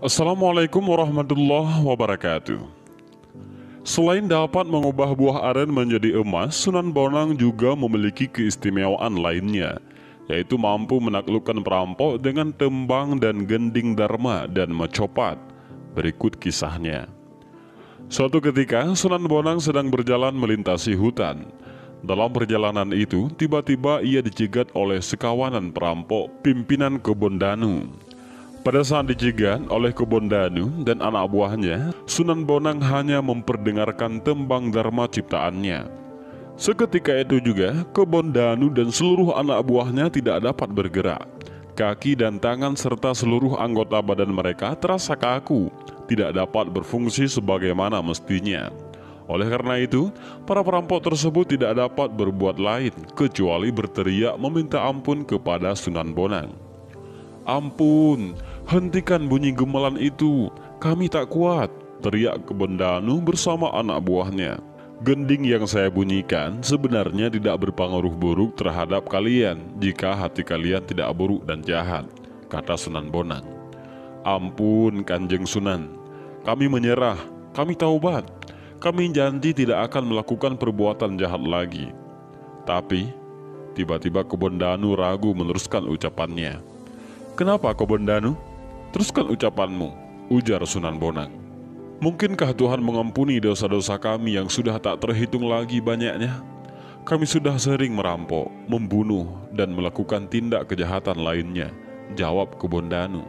Assalamualaikum warahmatullahi wabarakatuh. Selain dapat mengubah buah aren menjadi emas, Sunan Bonang juga memiliki keistimewaan lainnya, yaitu mampu menaklukkan perampok dengan tembang dan gending dharma dan mecopat. Berikut kisahnya. Suatu ketika, Sunan Bonang sedang berjalan melintasi hutan. Dalam perjalanan itu, tiba-tiba ia dicegat oleh sekawanan perampok pimpinan Kebon Danu. Pada saat dicegat oleh Kebon Danu dan anak buahnya, Sunan Bonang hanya memperdengarkan tembang dharma ciptaannya. Seketika itu juga, Kebon Danu dan seluruh anak buahnya tidak dapat bergerak. Kaki dan tangan serta seluruh anggota badan mereka terasa kaku, tidak dapat berfungsi sebagaimana mestinya. Oleh karena itu, para perampok tersebut tidak dapat berbuat lain kecuali berteriak meminta ampun kepada Sunan Bonang. "Ampun, hentikan bunyi gemelan itu, kami tak kuat," teriak Kebon Danu bersama anak buahnya. "Gending yang saya bunyikan sebenarnya tidak berpengaruh buruk terhadap kalian jika hati kalian tidak buruk dan jahat," kata Sunan Bonang. "Ampun Kanjeng Sunan, kami menyerah, kami taubat, kami janji tidak akan melakukan perbuatan jahat lagi." Tapi, tiba-tiba Kebon Danu ragu meneruskan ucapannya. "Kenapa Kebon Danu? Teruskan ucapanmu," ujar Sunan Bonang. "Mungkinkah Tuhan mengampuni dosa-dosa kami yang sudah tak terhitung lagi banyaknya? Kami sudah sering merampok, membunuh, dan melakukan tindak kejahatan lainnya," jawab Kebon Danu.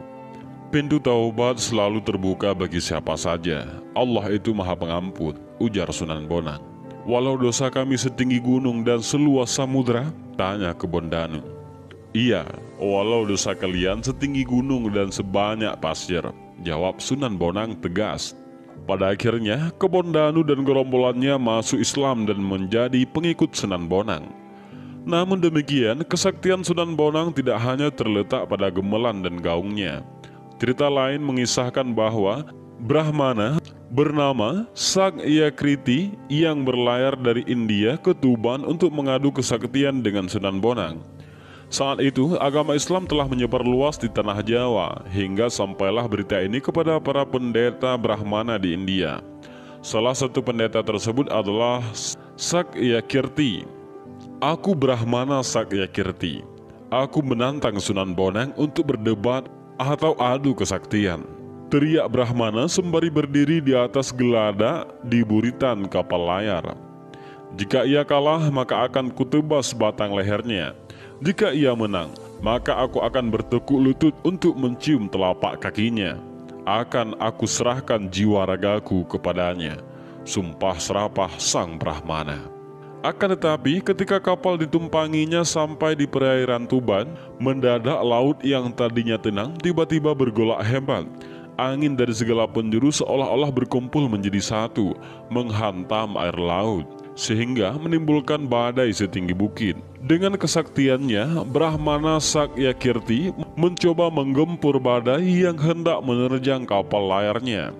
"Pintu taubat selalu terbuka bagi siapa saja. Allah itu Maha Pengampun," ujar Sunan Bonang. "Walau dosa kami setinggi gunung dan seluas samudra?" tanya Kebon Danu. "Iya, walau dosa kalian setinggi gunung dan sebanyak pasir," jawab Sunan Bonang tegas. Pada akhirnya, Kebon Danu dan gerombolannya masuk Islam dan menjadi pengikut Sunan Bonang. Namun demikian, kesaktian Sunan Bonang tidak hanya terletak pada gemelan dan gaungnya. Cerita lain mengisahkan bahwa Brahmana bernama Sakyakriti yang berlayar dari India ke Tuban untuk mengadu kesaktian dengan Sunan Bonang. Saat itu, agama Islam telah menyebar luas di tanah Jawa, hingga sampailah berita ini kepada para pendeta Brahmana di India. Salah satu pendeta tersebut adalah Sakyakirti. "Aku Brahmana Sakyakirti. Aku menantang Sunan Bonang untuk berdebat atau adu kesaktian," teriak Brahmana sembari berdiri di atas gelada di buritan kapal layar. "Jika ia kalah, maka akan kutebas batang lehernya. Jika ia menang, maka aku akan bertekuk lutut untuk mencium telapak kakinya. Akan aku serahkan jiwa ragaku kepadanya," sumpah serapah sang Brahmana. Akan tetapi, ketika kapal ditumpanginya sampai di perairan Tuban, mendadak laut yang tadinya tenang tiba-tiba bergolak hebat. Angin dari segala penjuru seolah-olah berkumpul menjadi satu, menghantam air laut, sehingga menimbulkan badai setinggi bukit. Dengan kesaktiannya, Brahmana Sakyakirti mencoba menggempur badai yang hendak menerjang kapal layarnya.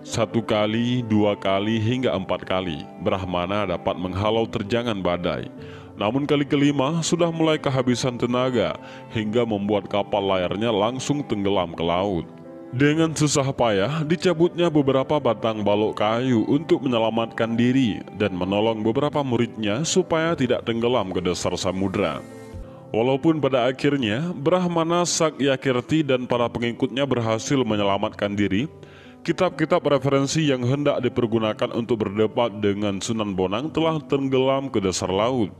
1 kali, 2 kali, hingga 4 kali, Brahmana dapat menghalau terjangan badai. Namun kali kelima sudah mulai kehabisan tenaga, hingga membuat kapal layarnya langsung tenggelam ke laut. Dengan susah payah, dicabutnya beberapa batang balok kayu untuk menyelamatkan diri dan menolong beberapa muridnya supaya tidak tenggelam ke dasar samudra. Walaupun pada akhirnya, Brahmana Sakyakirti dan para pengikutnya berhasil menyelamatkan diri, kitab-kitab referensi yang hendak dipergunakan untuk berdebat dengan Sunan Bonang telah tenggelam ke dasar laut.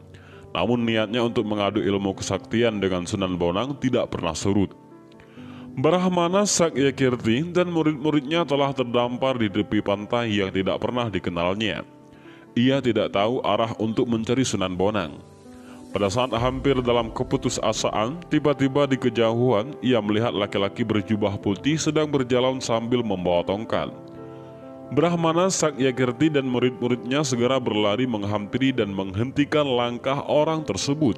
Namun niatnya untuk mengadu ilmu kesaktian dengan Sunan Bonang tidak pernah surut. Brahmana Sakyakirti dan murid-muridnya telah terdampar di tepi pantai yang tidak pernah dikenalnya. Ia tidak tahu arah untuk mencari Sunan Bonang. Pada saat hampir dalam keputusasaan, tiba-tiba di kejauhan ia melihat laki-laki berjubah putih sedang berjalan sambil membawa tongkat. Brahmana Sakyakirti dan murid-muridnya segera berlari menghampiri dan menghentikan langkah orang tersebut.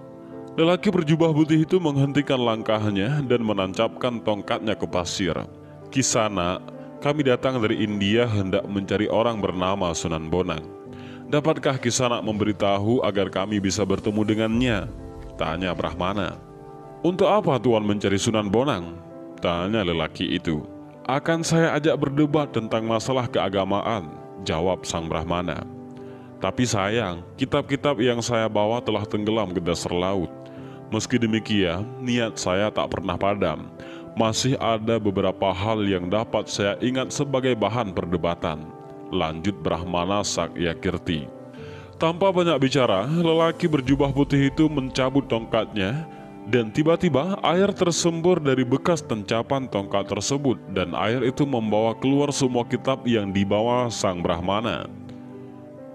Lelaki berjubah putih itu menghentikan langkahnya dan menancapkan tongkatnya ke pasir. "Kisana, kami datang dari India hendak mencari orang bernama Sunan Bonang. Dapatkah Kisana memberitahu agar kami bisa bertemu dengannya?" tanya Brahmana. "Untuk apa Tuan mencari Sunan Bonang?" tanya lelaki itu. "Akan saya ajak berdebat tentang masalah keagamaan," jawab sang Brahmana. "Tapi sayang, kitab-kitab yang saya bawa telah tenggelam ke dasar laut. Meski demikian, niat saya tak pernah padam. Masih ada beberapa hal yang dapat saya ingat sebagai bahan perdebatan," lanjut Brahmana Sakyakirti. Tanpa banyak bicara, lelaki berjubah putih itu mencabut tongkatnya, dan tiba-tiba air tersembur dari bekas tencapan tongkat tersebut, dan air itu membawa keluar semua kitab yang dibawa sang Brahmana.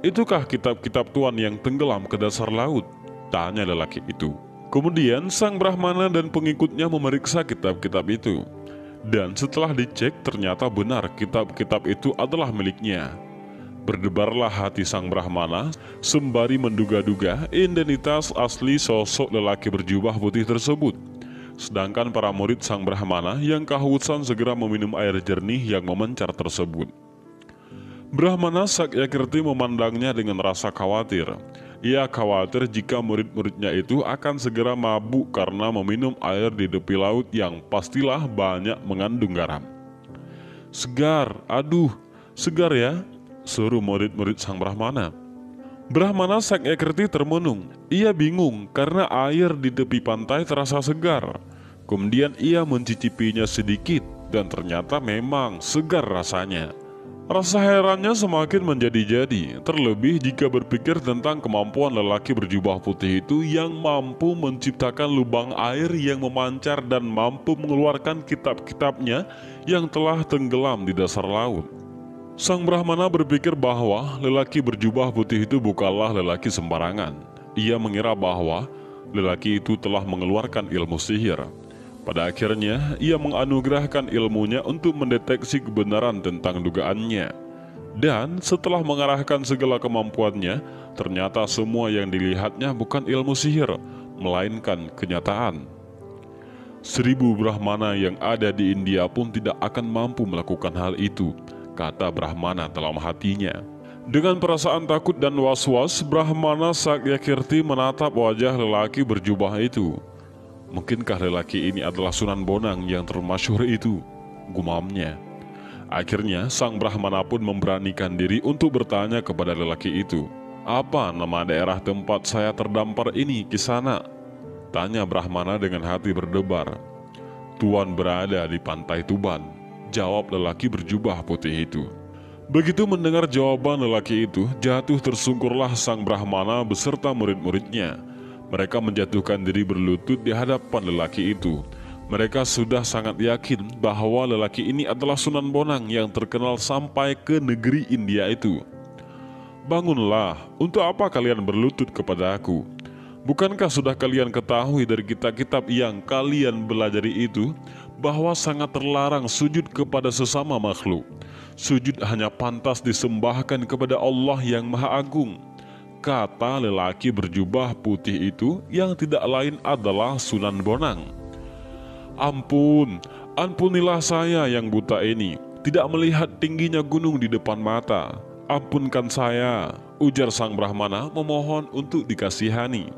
"Itukah kitab-kitab Tuan yang tenggelam ke dasar laut?" tanya lelaki itu. Kemudian sang Brahmana dan pengikutnya memeriksa kitab-kitab itu. Dan setelah dicek, ternyata benar kitab-kitab itu adalah miliknya. Berdebarlah hati sang Brahmana sembari menduga-duga identitas asli sosok lelaki berjubah putih tersebut. Sedangkan para murid sang Brahmana yang kehausan segera meminum air jernih yang memancar tersebut. Brahmana Sakyakirti memandangnya dengan rasa khawatir. Ia khawatir jika murid-muridnya itu akan segera mabuk karena meminum air di tepi laut yang pastilah banyak mengandung garam. "Segar, aduh, segar ya," suruh murid-murid sang Brahmana. Brahmana Sakyakirti termenung. Ia bingung karena air di tepi pantai terasa segar. Kemudian ia mencicipinya sedikit dan ternyata memang segar rasanya. Rasa herannya semakin menjadi-jadi, terlebih jika berpikir tentang kemampuan lelaki berjubah putih itu yang mampu menciptakan lubang air yang memancar dan mampu mengeluarkan kitab-kitabnya yang telah tenggelam di dasar laut. Sang Brahmana berpikir bahwa lelaki berjubah putih itu bukanlah lelaki sembarangan. Ia mengira bahwa lelaki itu telah mengeluarkan ilmu sihir. Pada akhirnya, ia menganugerahkan ilmunya untuk mendeteksi kebenaran tentang dugaannya. Dan setelah mengarahkan segala kemampuannya, ternyata semua yang dilihatnya bukan ilmu sihir, melainkan kenyataan. 1000 Brahmana yang ada di India pun tidak akan mampu melakukan hal itu, kata Brahmana dalam hatinya. Dengan perasaan takut dan was-was, Brahmana Sakyakirti menatap wajah lelaki berjubah itu. "Mungkinkah lelaki ini adalah Sunan Bonang yang termasyhur itu?" gumamnya. Akhirnya sang Brahmana pun memberanikan diri untuk bertanya kepada lelaki itu. "Apa nama daerah tempat saya terdampar ini, Kisana?" tanya Brahmana dengan hati berdebar. "Tuan berada di pantai Tuban," jawab lelaki berjubah putih itu. Begitu mendengar jawaban lelaki itu, jatuh tersungkurlah sang Brahmana beserta murid-muridnya. Mereka menjatuhkan diri berlutut di hadapan lelaki itu. Mereka sudah sangat yakin bahwa lelaki ini adalah Sunan Bonang yang terkenal sampai ke negeri India itu. "Bangunlah, untuk apa kalian berlutut kepada aku? Bukankah sudah kalian ketahui dari kitab-kitab yang kalian belajari itu, bahwa sangat terlarang sujud kepada sesama makhluk. Sujud hanya pantas disembahkan kepada Allah yang Maha Agung," kata lelaki berjubah putih itu yang tidak lain adalah Sunan Bonang. "Ampun, ampunilah saya yang buta ini, tidak melihat tingginya gunung di depan mata. Ampunkan saya," ujar sang Brahmana memohon untuk dikasihani.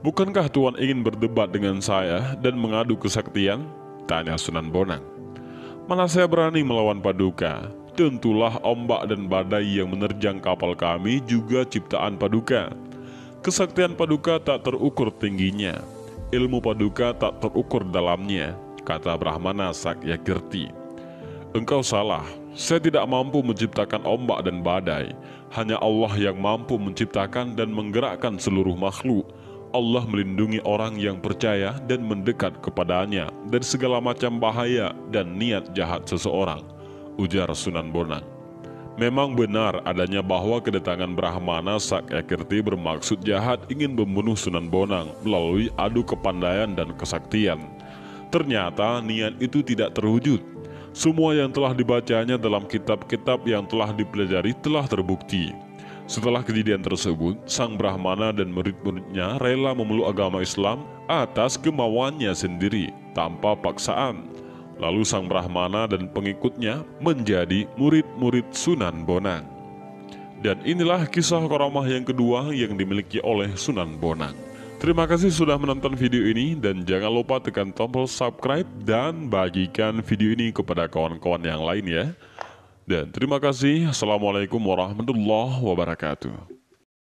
"Bukankah Tuan ingin berdebat dengan saya dan mengadu kesaktian?" tanya Sunan Bonang. "Mana saya berani melawan Paduka? Tentulah ombak dan badai yang menerjang kapal kami juga ciptaan Paduka. Kesaktian Paduka tak terukur tingginya, ilmu Paduka tak terukur dalamnya," kata Brahmana Sakyakirti. "Engkau salah, saya tidak mampu menciptakan ombak dan badai. Hanya Allah yang mampu menciptakan dan menggerakkan seluruh makhluk. Allah melindungi orang yang percaya dan mendekat kepadanya dari segala macam bahaya dan niat jahat seseorang," ujar Sunan Bonang. Memang benar adanya bahwa kedatangan Brahmana Sakyakirti bermaksud jahat ingin membunuh Sunan Bonang melalui adu kepandaian dan kesaktian. Ternyata niat itu tidak terwujud. Semua yang telah dibacanya dalam kitab-kitab yang telah dipelajari telah terbukti. Setelah kejadian tersebut, sang Brahmana dan murid-muridnya rela memeluk agama Islam atas kemauannya sendiri, tanpa paksaan. Lalu sang Brahmana dan pengikutnya menjadi murid-murid Sunan Bonang. Dan inilah kisah karamah yang kedua yang dimiliki oleh Sunan Bonang. Terima kasih sudah menonton video ini dan jangan lupa tekan tombol subscribe dan bagikan video ini kepada kawan-kawan yang lain ya. Dan terima kasih. Assalamualaikum warahmatullahi wabarakatuh.